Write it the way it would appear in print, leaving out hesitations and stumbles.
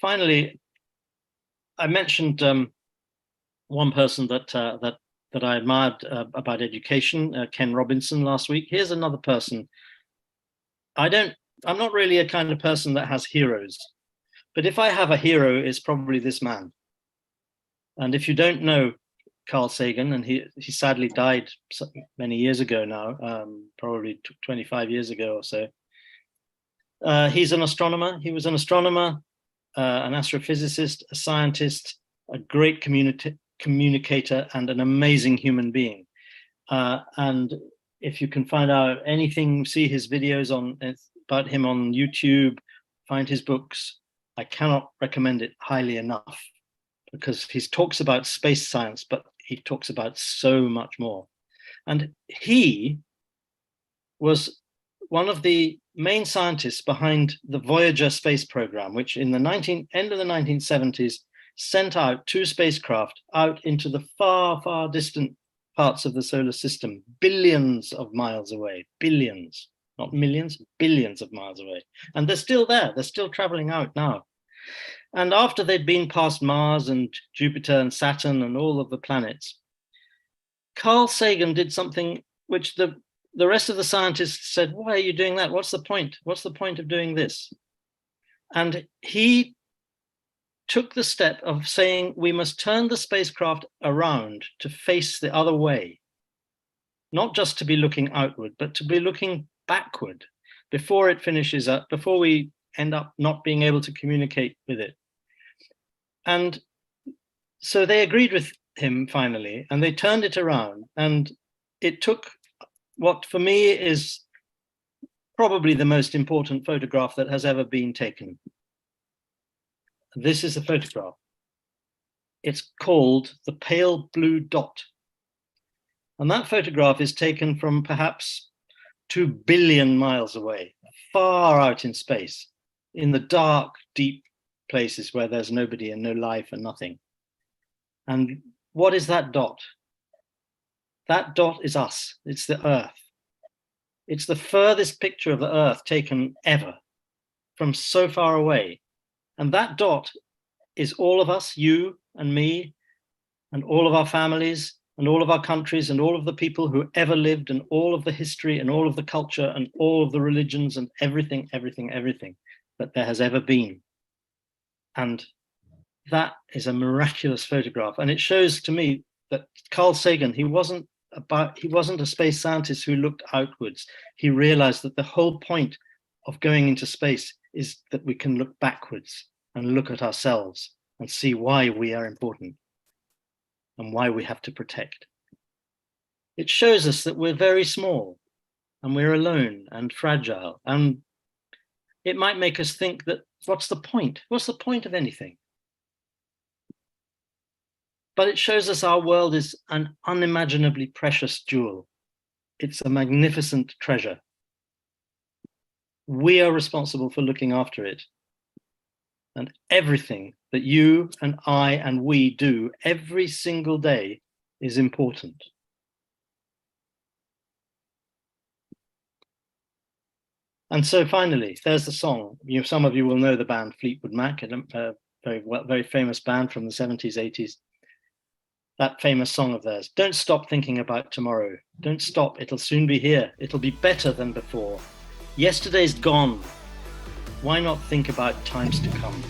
finally, I mentioned one person that I admired about education, Ken Robinson, last week. Here's another person. I'm not really a kind of person that has heroes, but if I have a hero, it's probably this man. And if you don't know Carl Sagan, and he sadly died many years ago now, probably 25 years ago or so. He's an astronomer. He was an astronomer, an astrophysicist, a scientist, a great communicator, and an amazing human being. And if you can find out anything, see his videos about him on YouTube, find his books, I cannot recommend it highly enough, because he talks about space science, but he talks about so much more. And he was one of the main scientists behind the Voyager space program, which in the end of the 1970s sent out 2 spacecraft out into the far, far distant parts of the solar system, billions of miles away, billions, not millions, billions of miles away. And they're still there. They're still traveling out now. And after they'd been past Mars and Jupiter and Saturn and all of the planets, Carl Sagan did something which the rest of the scientists said, why are you doing that? What's the point? What's the point of doing this? And he took the step of saying, we must turn the spacecraft around to face the other way, not just to be looking outward, but to be looking backward before it finishes up, before we end up not being able to communicate with it. And so they agreed with him finally, and they turned it around. And it took what for me is probably the most important photograph that has ever been taken. This is the photograph. It's called the pale blue dot. And that photograph is taken from perhaps 2 billion miles away, far out in space, in the dark, deep places where there's nobody and no life and nothing. And what is that dot? That dot is us. It's the Earth. It's the furthest picture of the Earth taken ever, from so far away. And that dot is all of us, you and me, and all of our families, and all of our countries, and all of the people who ever lived, and all of the history, and all of the culture, and all of the religions, and everything, everything, everything that there has ever been. And that is a miraculous photograph. And it shows to me that Carl Sagan, he wasn't a space scientist who looked outwards. He realized that the whole point of going into space is that we can look backwards and look at ourselves and see why we are important and why we have to protect. It shows us that we're very small and we're alone and fragile. And it might make us think that, what's the point? What's the point of anything? But it shows us our world is an unimaginably precious jewel. It's a magnificent treasure. We are responsible for looking after it. And everything that you and I and we do every single day is important. And so finally, there's the song. Some of you will know the band Fleetwood Mac, a very famous band from the 70s, 80s. That famous song of theirs, don't stop thinking about tomorrow. Don't stop, it'll soon be here. It'll be better than before. Yesterday's gone. Why not think about times to come?